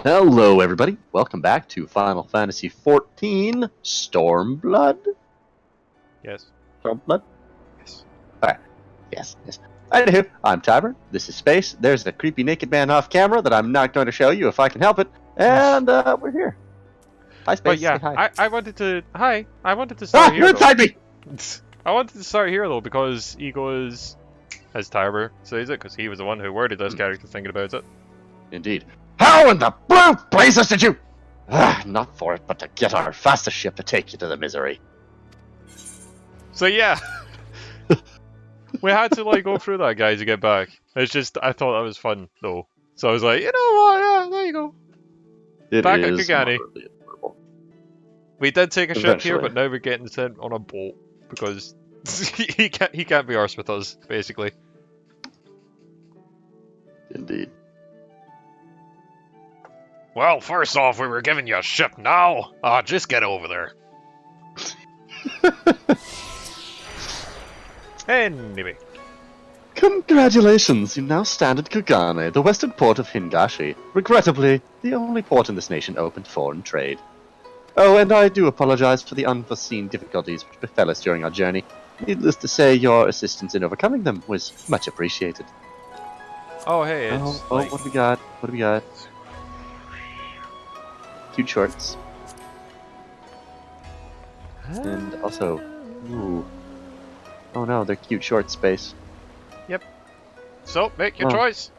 Hello, everybody. Welcome back to Final Fantasy XIV Stormblood. Yes. Stormblood? Yes. Alright. Yes. Anywho, I'm Tiber. This is Space. There's a creepy naked man off camera that I'm not going to show you if I can help it. And we're here. Hi, Space. But yeah, Say hi. I wanted to start here You're though. inside me! I wanted to start here though because he goes, as Tiber says it, because he was the one who worded this character thinking about it. Indeed. How in the blue blazes did you... not for it, but to get our fastest ship to take you to the misery. So yeah, we had to like go through that guy to get back. It's just I thought that was fun though, so I was like, you know what? Yeah, there you go. It Back at is Kugane. moderately adorable. We did take a ship here, Eventually. but now we're getting sent on a boat because he can't be arsed with us basically. Indeed. Well, first off, we were giving you a ship now. Just get over there. Anyway. Congratulations, you now stand at Kugane, the western port of Hingashi. Regrettably, the only port in this nation open to foreign trade. Oh, and I do apologize for the unforeseen difficulties which befell us during our journey. Needless to say, your assistance in overcoming them was much appreciated. Oh, hey, it's like... what do we got? What do we got? Cute shorts. And also, ooh. Oh no, they're cute shorts, Space. So, make your choice.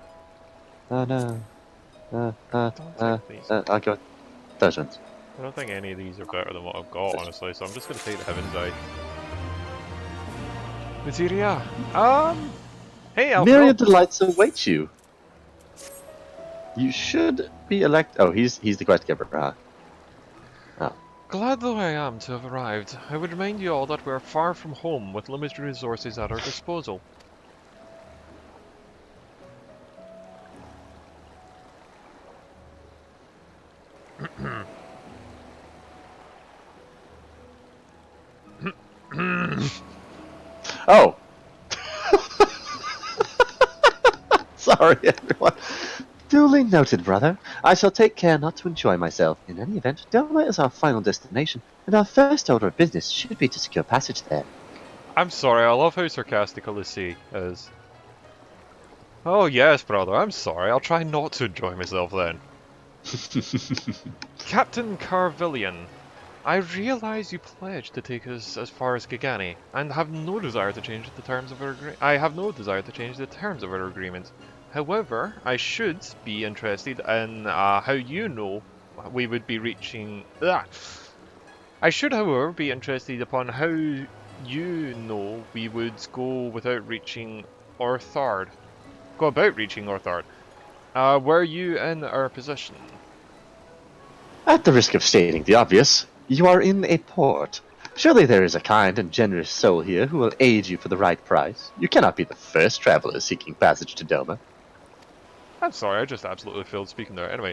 Oh no. Don't take these. I'll go. Doesn't. I don't think any of these are better than what I've got, honestly, so I'm just gonna take the Heaven's Eye. Materia. Hey, Alfred. Myriad delights await you. You should be Oh, he's the quest giver. Oh. Glad though I am to have arrived, I would remind you all that we are far from home with limited resources at our disposal. Oh. Sorry, everyone. Duly noted, brother. I shall take care not to enjoy myself. In any event, Doma is our final destination, and our first order of business should be to secure passage there. I'm sorry, I love how sarcastic Lucy is. Oh yes, brother, I'm sorry. I'll try not to enjoy myself then. Captain Carvillian, I realize you pledged to take us as far as Kugane, and have no desire to change the terms of our agreement. However, I should be interested in how you know we would be reaching. I should, however, be interested upon how you know we would go without reaching Orthard. Go about reaching Orthard. Were you in our position? At the risk of stating the obvious, you are in a port. Surely there is a kind and generous soul here who will aid you for the right price. You cannot be the first traveler seeking passage to Doma. I'm sorry, I just absolutely failed speaking there. Anyway,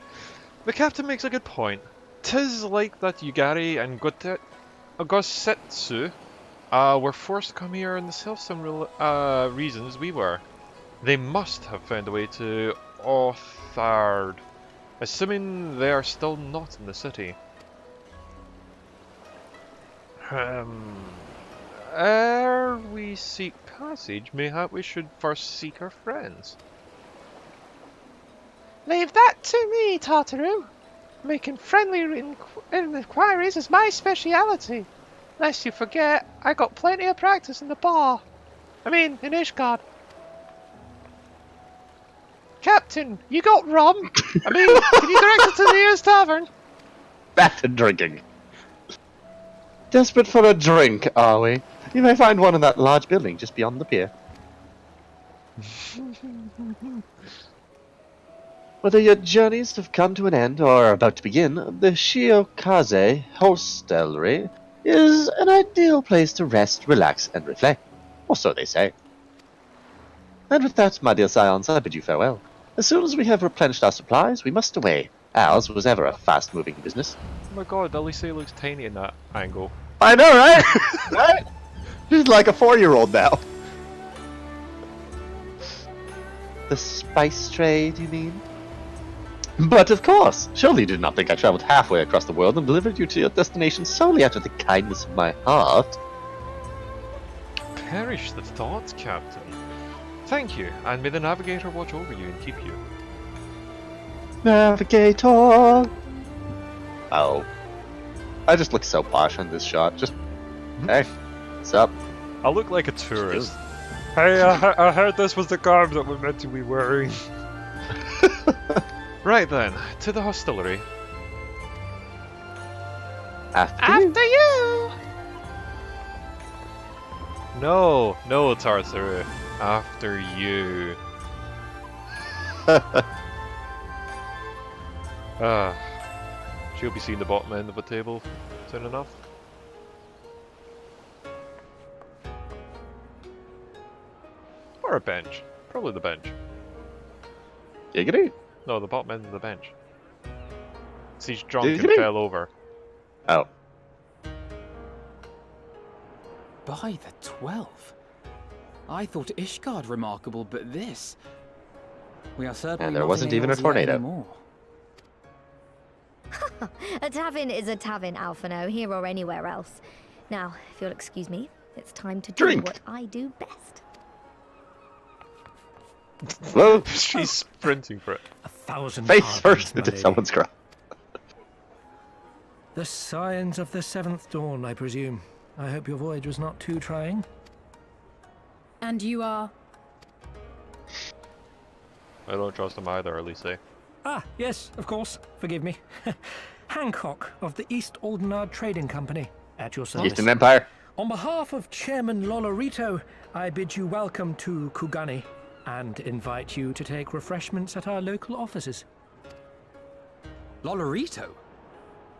the captain makes a good point. 'Tis like that Yugari and Gosetsu were forced to come here in the self-same reasons we were. They must have found a way to Orthard, assuming they are still not in the city. Ere we seek passage, mayhap we should first seek our friends. Leave that to me, Tartaru. Making friendly inquiries is my speciality. Lest you forget, I got plenty of practice in the bar. I mean, in Ishgard. Captain, you got rum? I mean, can you direct us to the nearest tavern? Back to drinking. Desperate for a drink, are we? You may find one in that large building just beyond the pier. Whether your journeys have come to an end or are about to begin, the Shiokaze Hostelry is an ideal place to rest, relax, and reflect. Or so they say. And with that, my dear scions, I bid you farewell. As soon as we have replenished our supplies, we must away. Ours was ever a fast-moving business. Oh my god, Elise looks tiny in that angle. I know, right? Right? She's like a 4-year-old now. The spice trade, you mean? But of course, surely you did not think I traveled halfway across the world and delivered you to your destination solely out of the kindness of my heart. Perish the thought, Captain. Thank you, and may the Navigator watch over you and keep you. Navigator! Oh. I just look so posh on this shot. Just, hey, what's up? I look like a tourist. Hey, I heard this was the garb that we're meant to be wearing. Right then, to the hostelry. After you! No, Tartaru. After you. She'll be seeing the bottom end of a table soon enough. Or a bench. Probably the bench. Giggity? No, the bottom end of the bench. She's drunk and Giggity? fell over. Oh. By the 12. I thought Ishgard remarkable, but this... We are certainly And there not wasn't in even a Eorzea tornado. anymore. A tavern is a tavern, Alphino, here or anywhere else. Now, if you'll excuse me, it's time to do Drink. what I do best. Whoa! She's sprinting for it. 1,000 Face pardons, first my into lady. someone's girl. The signs of the 7th dawn, I presume. I hope your voyage was not too trying. And you are? I don't trust him either, at least say. Ah, yes, of course. Forgive me. Hancock of the East Aldenard Trading Company, at your service. Eastern Empire. On behalf of Chairman Lolorito, I bid you welcome to Kugane and invite you to take refreshments at our local offices. Lolorito?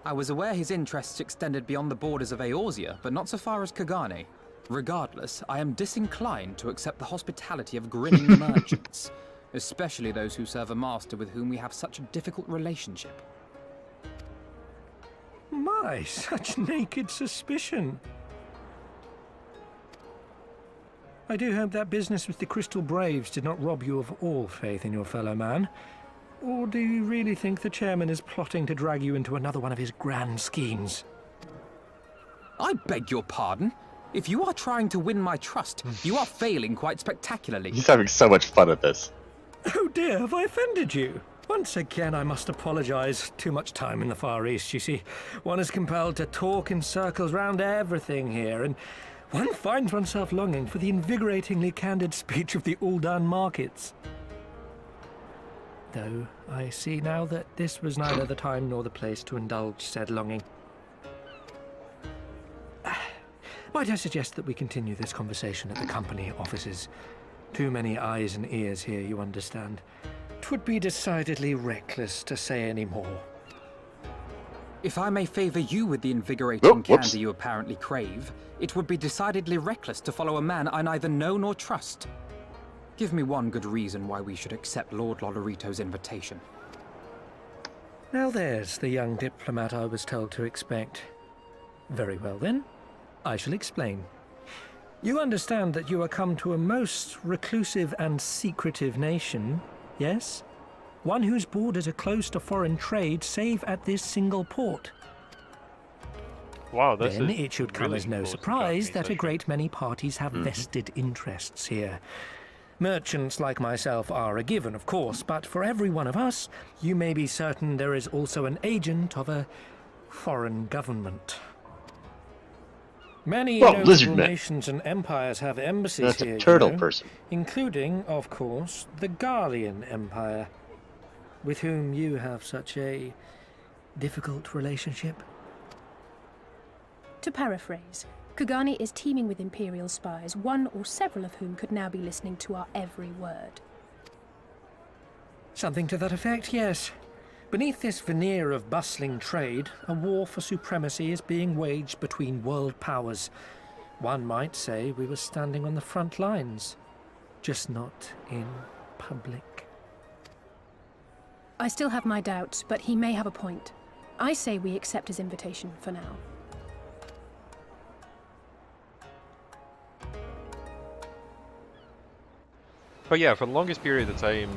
I was aware his interests extended beyond the borders of Eorzea, but not so far as Kugane. Regardless, I am disinclined to accept the hospitality of grinning merchants, especially those who serve a master with whom we have such a difficult relationship. My, such naked suspicion. I do hope that business with the Crystal Braves did not rob you of all faith in your fellow man. Or do you really think the chairman is plotting to drag you into another one of his grand schemes? I beg your pardon? If you are trying to win my trust, you are failing quite spectacularly. He's having so much fun at this. Oh dear, have I offended you? Once again, I must apologize. Too much time in the Far East, you see. One is compelled to talk in circles round everything here, and one finds oneself longing for the invigoratingly candid speech of the Uldan markets. Though I see now that this was neither the time nor the place to indulge said longing. Might I suggest that we continue this conversation at the company offices? Too many eyes and ears here, you understand. 'Twould be decidedly reckless to say any more. If I may favor you with the invigorating Oh, whoops. candy you apparently crave, it would be decidedly reckless to follow a man I neither know nor trust. Give me one good reason why we should accept Lord Lolorito's invitation. Now there's the young diplomat I was told to expect. Very well then, I shall explain. You understand that you are come to a most reclusive and secretive nation, yes? One whose borders are closed to foreign trade save at this single port. Wow, this Then is it should come really as no close to surprise Japanese that a station. great many parties have vested interests here. Merchants like myself are a given, of course, but for every one of us, you may be certain there is also an agent of a foreign government. Many Well, notable lizard man. nations and empires have embassies That's here, a you turtle know, person. including, of course, the Garlean Empire, with whom you have such a difficult relationship. To paraphrase, Kugane is teeming with Imperial spies, one or several of whom could now be listening to our every word. Something to that effect, yes. Beneath this veneer of bustling trade, a war for supremacy is being waged between world powers. One might say we were standing on the front lines, just not in public. I still have my doubts, but he may have a point. I say we accept his invitation for now. But yeah, for the longest period of time,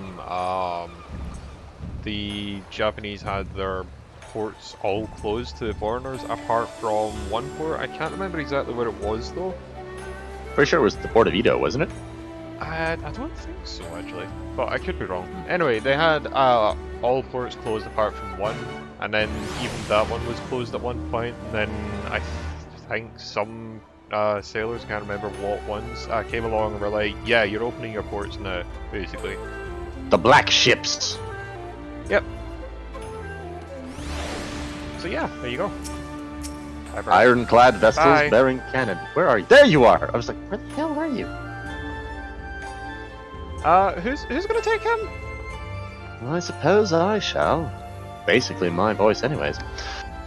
the Japanese had their ports all closed to foreigners apart from one port. I can't remember exactly where it was though. Pretty sure it was the port of Edo, wasn't it? I don't think so actually, but I could be wrong. Anyway, they had all ports closed apart from one, and then even that one was closed at one point, and then I think some sailors, can't remember what ones, came along and were like, yeah, you're opening your ports now, basically. The black ships. Yep. So yeah, there you go. Ironclad vessels Bye. bearing cannon. Where are you? There you are! I was like, where the hell are you? Who's gonna take him? Well, I suppose I shall. Basically my voice anyways.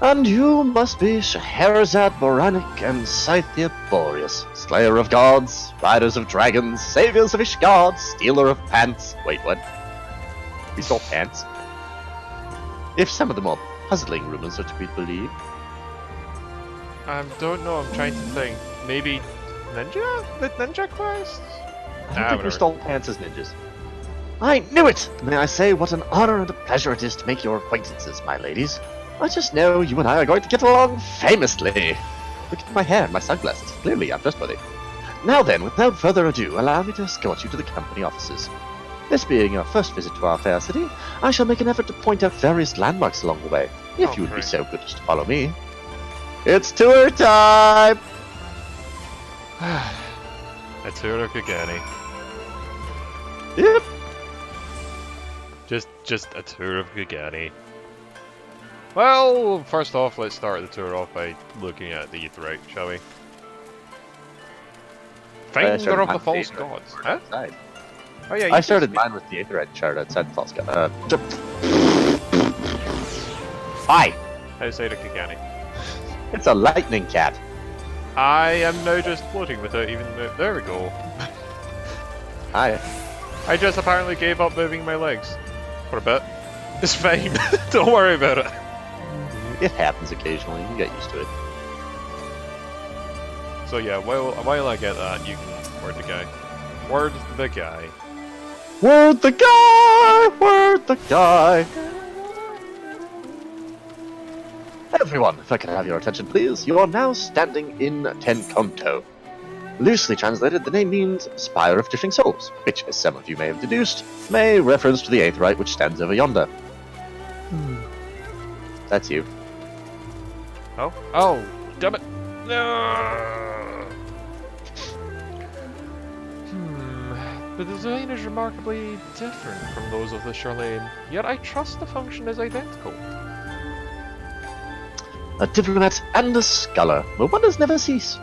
And you must be Scheherazade Boranik and Scythia Boreas, slayer of gods, riders of dragons, saviors of Ishgard, stealer of pants. Wait, what? We stole pants? If some of the more puzzling rumors are to be believed. Don't know, I'm trying to think. Maybe Ninja? The Ninja Quest? I don't think we stole pants as ninjas. I knew it! May I say what an honor and a pleasure it is to make your acquaintances, my ladies. I just know you and I are going to get along famously. Look at my hair and my sunglasses. Clearly I'm trustworthy. Now then, without further ado, allow me to escort you to the company offices. This being your first visit to our fair city, I shall make an effort to point out various landmarks along the way, if you would be great. so good as to follow me. It's tour time! A tour of Kugane. Yep. Just a tour of Kugane. Well, first off, let's start the tour off by looking at the Aetherite, shall we? Finder of the False Gods. Huh? Outside. Oh yeah, I started mine with the Aetherite chart outside the False God. Hi! outside of Kugane. It's a lightning cat. I am now just floating with it, even though... There we go. Hi. I just apparently gave up moving my legs. For a bit. It's fine. Don't worry about it. It happens occasionally. You get used to it. So yeah, while I get that, you can word the guy. Word the guy. Word the guy! Word the guy! Everyone, if I can have your attention please, you are now standing in Tenkonto. Loosely translated, the name means Spire of Differing Souls, which, as some of you may have deduced, may reference to the Aetherite which stands over yonder. That's you. Oh? Oh, damn it! No! The design is remarkably different from those of the Charlene, yet I trust the function is identical. A diplomat and a scholar, but wonders never cease.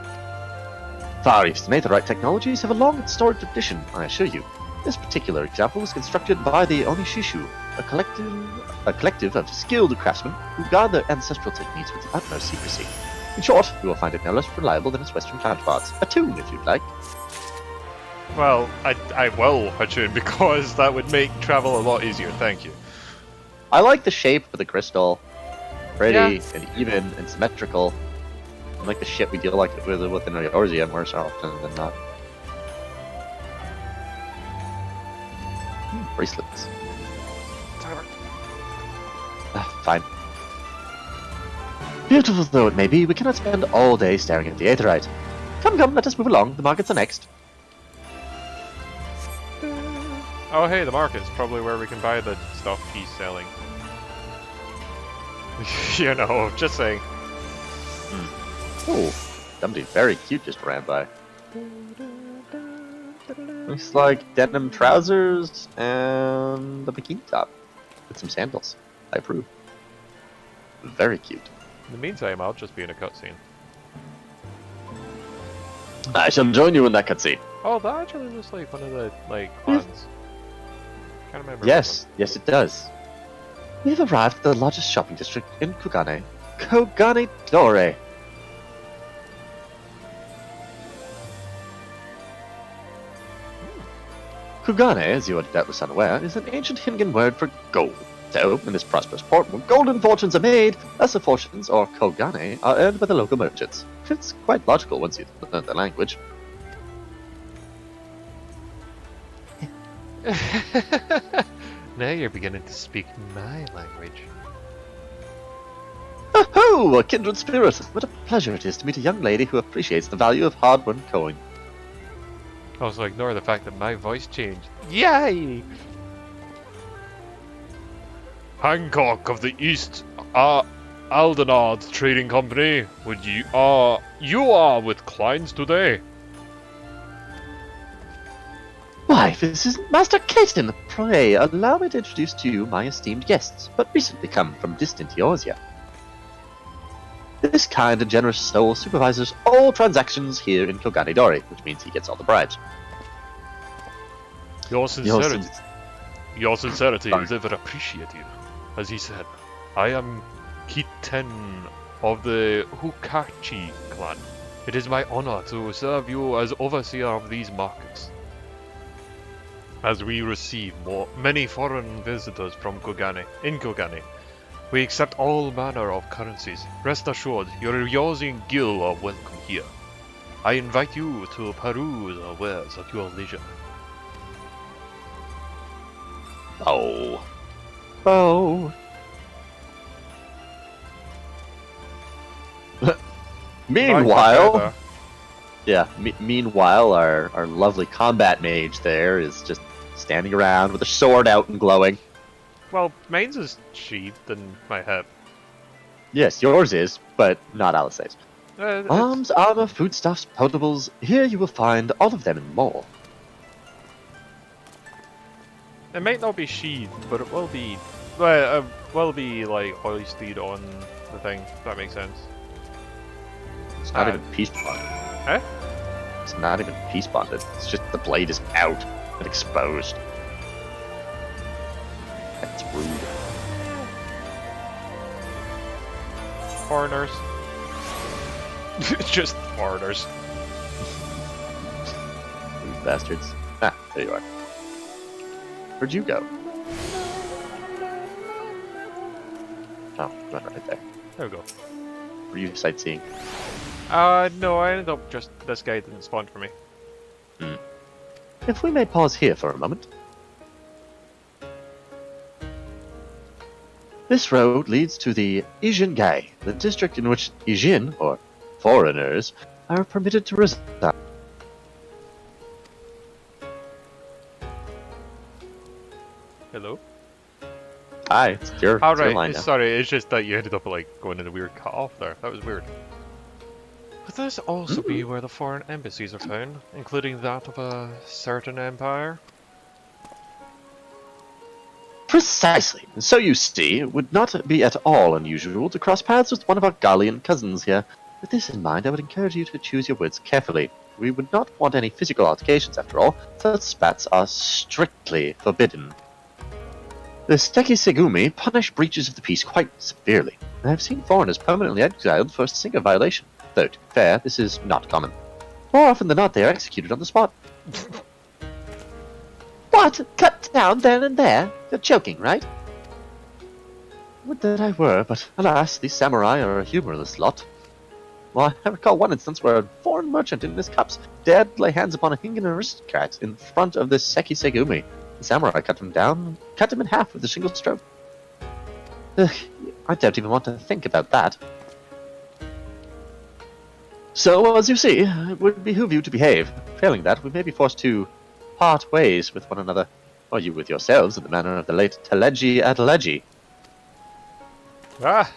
Far Eastern Aetherite technologies have a long and storied tradition, I assure you. This particular example was constructed by the Onishishu, a collective of skilled craftsmen who guard their ancestral techniques with the utmost secrecy. In short, you will find it no less reliable than its Western counterparts. A tune, if you'd like. Well, I will attune because that would make travel a lot easier, thank you. I like the shape of the crystal. Pretty Yeah. and even and symmetrical. Like the shit we deal with in Eorzea more so often than not. Bracelets. Fine. Beautiful though it may be, we cannot spend all day staring at the Aetherite. Come, let us move along. The markets are next. Oh hey, the market's probably where we can buy the stuff he's selling. You know, just saying. Oh, somebody very cute just ran by. Looks like denim trousers and a bikini top with some sandals. I approve. Very cute. In the meantime, I'll just be in a cutscene. I shall join you in that cutscene. Oh, that actually looks like one of the, like, clans. Can't remember. Yes, yes it does. We have arrived at the largest shopping district in Kugane. Kugane Dore. Kugane, as you are doubtless unaware, is an ancient Hingan word for gold. So, in this prosperous port where golden fortunes are made, lesser fortunes, or Kogane, are earned by the local merchants. It's quite logical once you learn the language. Now you're beginning to speak my language. Oh, a kindred spirit! What a pleasure it is to meet a young lady who appreciates the value of hard-won coin. Also, ignore the fact that my voice changed. Yay! Hancock of the East, Aldenard Trading Company. You are with clients today? Why, this is Master Caton! Pray, allow me to introduce to you my esteemed guests, but recently come from distant Eorzea. This kind and generous soul supervises all transactions here in Kugane Dori, which means he gets all the bribes. Your sincerity Sorry. is ever appreciated. As he said, I am Kiten of the Hukachi clan. It is my honor to serve you as overseer of these markets. As we receive many foreign visitors from Kugane, we accept all manner of currencies. Rest assured, your Eorzean guild are welcome here. I invite you to peruse our wares at your leisure. Oh. Oh. Meanwhile, meanwhile, our lovely combat mage there is just standing around with a sword out and glowing. Well, mine's is sheathed in my hip. Yes, yours is, but not Alice's. It's- Arms, armor, foodstuffs, potables. Here you will find all of them and more. It might not be sheathed, but it will be. Well, will be like hoisted on the thing. If that makes sense. It's not even peace bonded. Eh? It's not even peace bonded. It's just the blade is out and exposed. That's rude. Foreigners. Just foreigners. Rude bastards. Ah, there you are. Where'd you go? Oh, run right there. There we go. Were you sightseeing? No, I ended up just. This guy didn't spawn for me. If we may pause here for a moment. This road leads to the Ijingai, the district in which Ijin, or foreigners, are permitted to reside. Hello? Hi, it's your line Alright, now. sorry, it's just that you ended up like going in a weird cut off there. That was weird. Could this also be where the foreign embassies are found, including that of a certain empire? Precisely. So you see, it would not be at all unusual to cross paths with one of our Gallian cousins here. With this in mind, I would encourage you to choose your words carefully. We would not want any physical altercations, after all. Such spats are strictly forbidden. The Steki Segumi punish breaches of the peace quite severely. I have seen foreigners permanently exiled for a single violation. Though, to be fair, this is not common. More often than not, they are executed on the spot. What? Cut down then and there? You're joking, right? Would that I were, but alas, these samurai are a humorless lot. Well, I recall one instance where a foreign merchant in his cups dared lay hands upon a Hingan aristocrat in front of the Seki Segumi. The samurai cut him down, cut him in half with a single stroke. Ugh, I don't even want to think about that. So, as you see, it would behoove you to behave. Failing that, we may be forced to part ways with one another, or you with yourselves in the manner of the late Teleji Adeleji. Ah!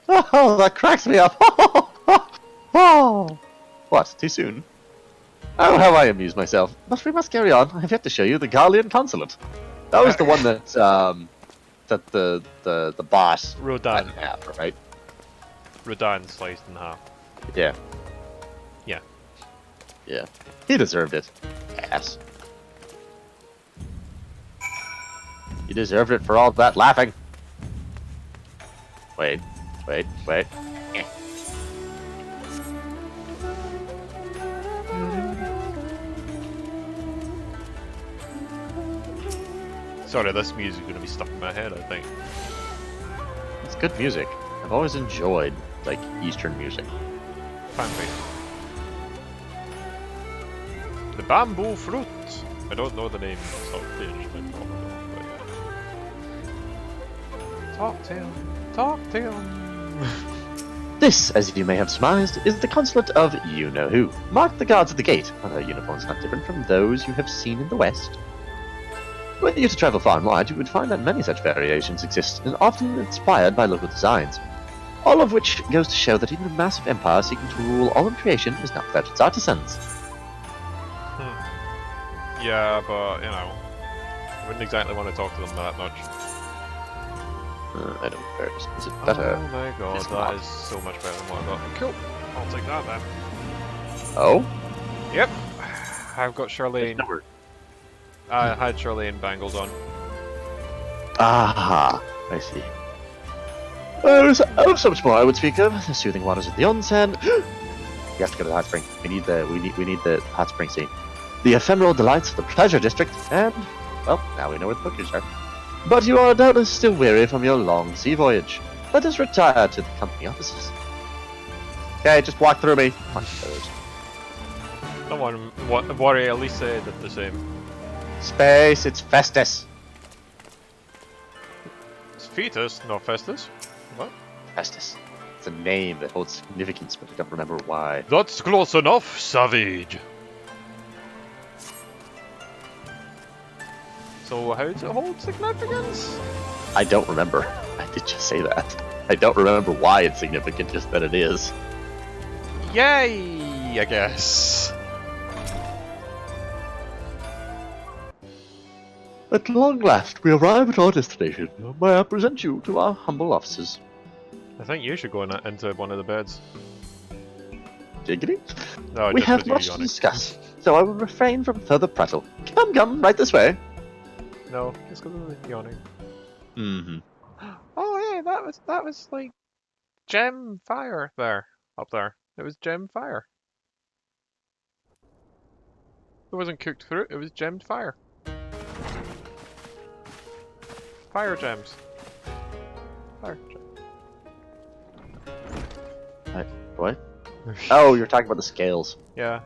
Oh, that cracks me up! Oh. What, too soon? Oh, how I amuse myself. But we must carry on. I have yet to show you the Gallian consulate. That was the one that, that the boss cut Rodan. in half, right? Rodan sliced in half. Yeah. Yeah. Yeah. He deserved it. Ass. He deserved it for all that laughing. Wait. Eh. Sorry, this music is going to be stuck in my head, I think. It's good music. I've always enjoyed, like, Eastern music. Fancy. The bamboo fruit. I don't know the name of fish. Talk to him. Talk to him. This, as you may have surmised, is the consulate of you-know-who. Mark the guards at the gate. Are their uniforms not different from those you have seen in the West? Were you to travel far and wide, you would find that many such variations exist, and often inspired by local designs. All of which goes to show that even a massive empire seeking to rule all of creation is not without its artisans. Yeah, but, you know, I wouldn't exactly want to talk to them that much. I don't care. Is it better? Oh my god, It's that not. is so much better than what I got. Cool. I'll take that then. Oh? Yep. I've got Charlene. No word. I had Charlene bangles on. Ah, I see. There's so much more I would speak of. The soothing waters of the onsen. We have to go to the hot spring. We need the hot spring scene. The ephemeral delights of the pleasure district, and well, now we know where the bookers are. But you are doubtless still weary from your long sea voyage. Let us retire to the company offices. Okay, just walk through me. Don't worry, at least they did the same. Space, it's Festus. It's Fetus, not Festus. What? Festus. It's a name that holds significance, but I don't remember why. That's close enough, savage. So how does it hold significance? I don't remember. I did just say that. I don't remember why it's significant, just that it is. Yay, I guess. At long last, we arrive at our destination. May I present you to our humble officers? I think you should go into one of the beds. Giggity? No, We just have with you much to yawning. discuss, so I will refrain from further prattle. Come, right this way. No, just because of the yawning. Mm-hmm. Oh yeah, that was like gem fire there, up there. It was gem fire. It wasn't cooked fruit, it was gemmed fire. Fire gems. Fire gems. What? Oh, you're talking about the scales. Yeah.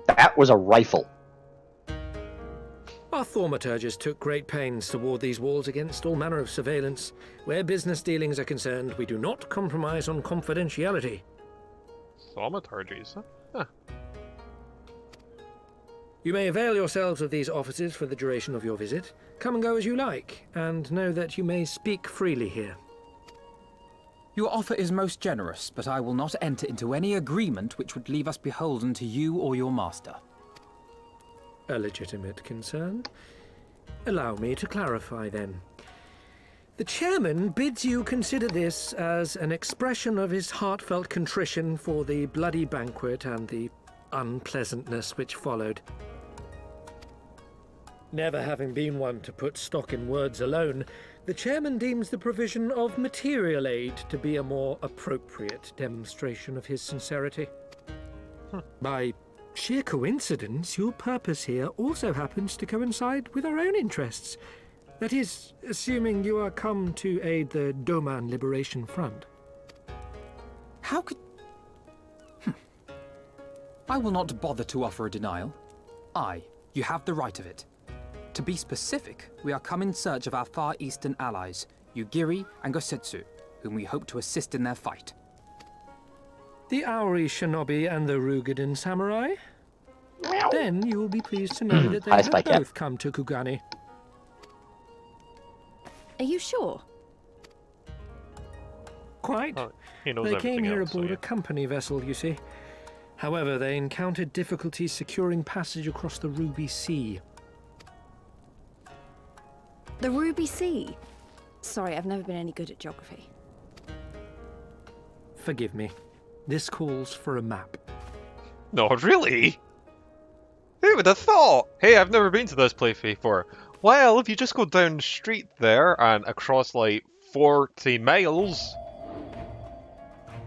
That was a rifle. Our thaumaturges took great pains to ward these walls against all manner of surveillance. Where business dealings are concerned, we do not compromise on confidentiality. Thaumaturgies, huh? You may avail yourselves of these offices for the duration of your visit. Come and go as you like, and know that you may speak freely here. Your offer is most generous, but I will not enter into any agreement which would leave us beholden to you or your master. A legitimate concern. Allow me to clarify then. The chairman bids you consider this as an expression of his heartfelt contrition for the bloody banquet and the unpleasantness which followed. Never having been one to put stock in words alone, the chairman deems the provision of material aid to be a more appropriate demonstration of his sincerity. By sheer coincidence, your purpose here also happens to coincide with our own interests. That is, assuming you are come to aid the Doman Liberation Front. How could... I will not bother to offer a denial. You have the right of it. To be specific, we are come in search of our Far Eastern allies, Yugiri and Gosetsu, whom we hope to assist in their fight. The Aori Shinobi and the Rugadan Samurai? Then you will be pleased to know that they Hi, have Spike, yeah. both come to Kugane. Are you sure? Quite. Oh, he knows They everything came here else, so aboard yeah. a company vessel, you see. However, they encountered difficulties securing passage across the Ruby Sea. The Ruby Sea? Sorry, I've never been any good at geography. Forgive me. This calls for a map. No, really? Who would have thought? Hey, I've never been to this place before. Well, if you just go down the street there and across like 40 miles.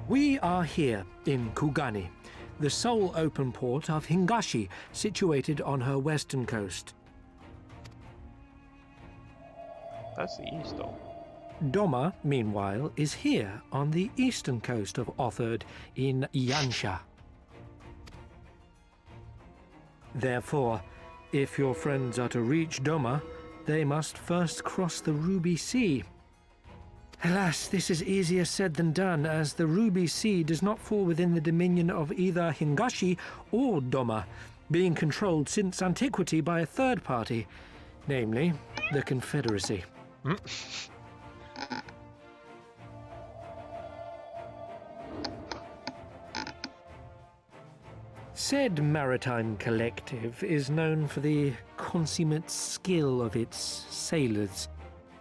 We are here in Kugane, the sole open port of Hingashi, situated on her western coast. That's the east though. Doma, meanwhile, is here on the eastern coast of Otherd in Yansha. Therefore, if your friends are to reach Doma, they must first cross the Ruby Sea. Alas, this is easier said than done, as the Ruby Sea does not fall within the dominion of either Hingashi or Doma, being controlled since antiquity by a third party, namely the Confederacy. Said maritime collective is known for the consummate skill of its sailors,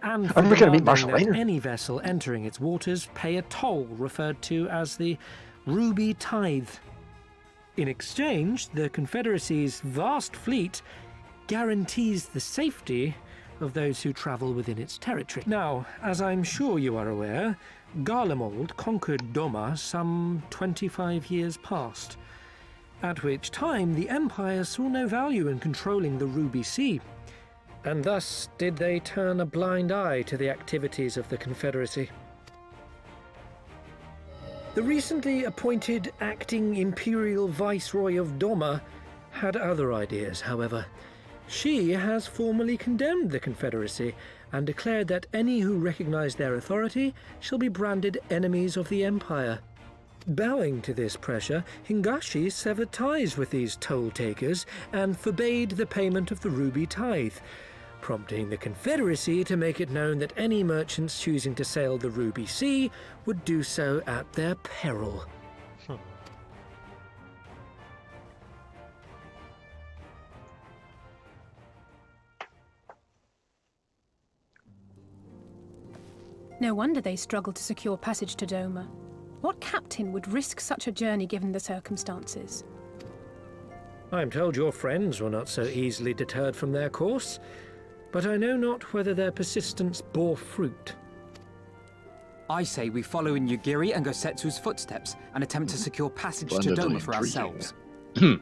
and for Are we gonna meet demanding Marshal that Raynor? any vessel entering its waters pay a toll referred to as the Ruby Tithe. In exchange, the Confederacy's vast fleet guarantees the safety of those who travel within its territory. Now, as I'm sure you are aware, Garlemald conquered Doma some 25 years past, at which time the Empire saw no value in controlling the Ruby Sea, and thus did they turn a blind eye to the activities of the Confederacy. The recently appointed acting Imperial Viceroy of Doma had other ideas, however. She has formally condemned the Confederacy and declared that any who recognize their authority shall be branded enemies of the Empire. Bowing to this pressure, Hingashi severed ties with these toll-takers and forbade the payment of the Ruby Tithe, prompting the Confederacy to make it known that any merchants choosing to sail the Ruby Sea would do so at their peril. No wonder they struggled to secure passage to Doma. What captain would risk such a journey given the circumstances? I'm told your friends were not so easily deterred from their course, but I know not whether their persistence bore fruit. I say we follow in Yugiri and Gosetsu's footsteps and attempt to secure passage to Splendidly Doma for intriguing. ourselves.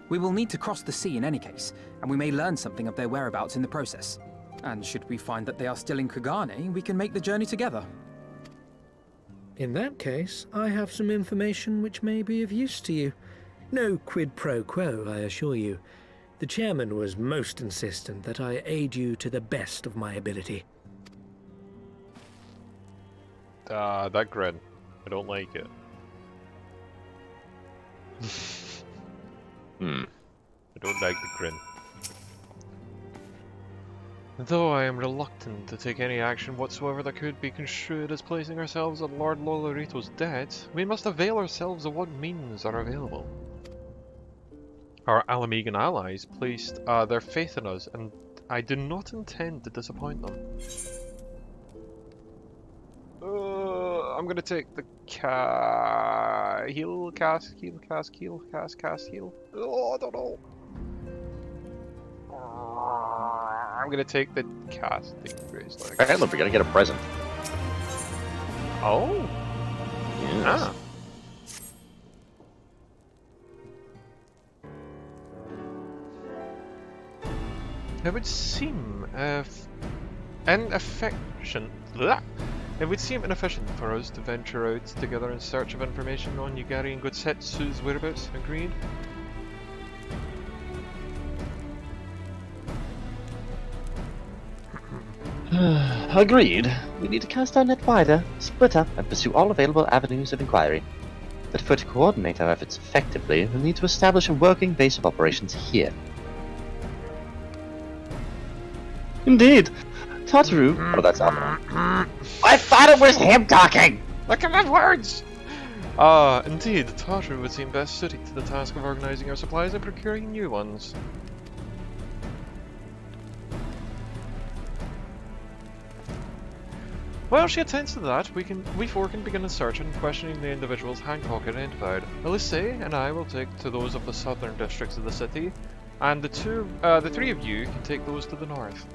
We will need to cross the sea in any case, and we may learn something of their whereabouts in the process. And should we find that they are still in Kugane, we can make the journey together. In that case, I have some information which may be of use to you. No quid pro quo, I assure you. The chairman was most insistent that I aid you to the best of my ability. That grin. I don't like it. I don't like the grin. Though I am reluctant to take any action whatsoever that could be construed as placing ourselves at Lord Lolorito's debt, we must avail ourselves of what means are available. Our Alamegan allies placed their faith in us, and I do not intend to disappoint them. I'm gonna take the heal. Oh, I don't know. I'm gonna take the casting grace. And look, we're gonna get a present. Oh. Yes. Ah. It would seem inefficient. It would seem inefficient for us to venture out together in search of information on Yugari and Gosetsu's whereabouts. Agreed? Agreed. We need to cast our net wider, split up, and pursue all available avenues of inquiry. But for to coordinate our efforts effectively, we'll need to establish a working base of operations here. Indeed. Tataru... Oh, that's Alma. I thought it was him talking! Look at my words! Indeed, Tataru would seem best suited to the task of organizing our supplies and procuring new ones. While she attends to that, we four can begin a search and questioning the individuals Hancock identified. Elise and I will take to those of the southern districts of the city, and the three of you can take those to the north.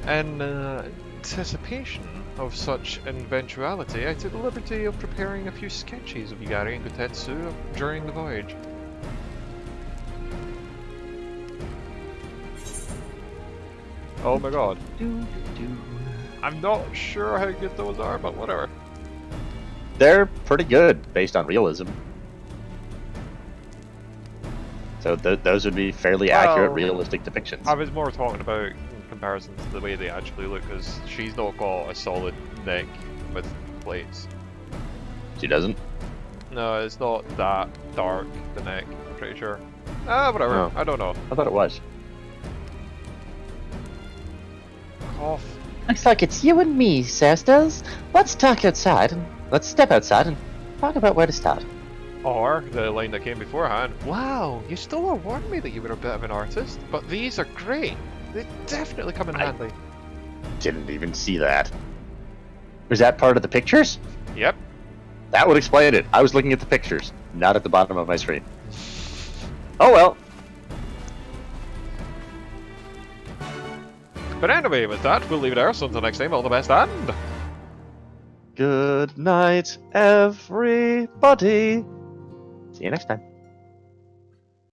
In anticipation of such eventuality, I took the liberty of preparing a few sketches of Yugari and Gotetsu during the voyage. Oh my god. I'm not sure how good those are, but whatever. They're pretty good, based on realism. So those would be fairly accurate, Well, realistic depictions. I was more talking about in comparison to the way they actually look, because she's not got a solid neck with plates. She doesn't? No, it's not that dark, the neck, I'm pretty sure. Ah, whatever, Oh. I don't know. I thought it was. Cough. Looks like it's you and me, sisters. Let's step outside and talk about where to start. Or the line that came beforehand. Wow, you still warned me that you were a bit of an artist, but these are great. They definitely come in handy. Didn't even see that. Was that part of the pictures? Yep. That would explain it. I was looking at the pictures, not at the bottom of my screen. Oh well. But anyway, with that, we'll leave it there. So until next time, all the best and... Good night, everybody. See you next time.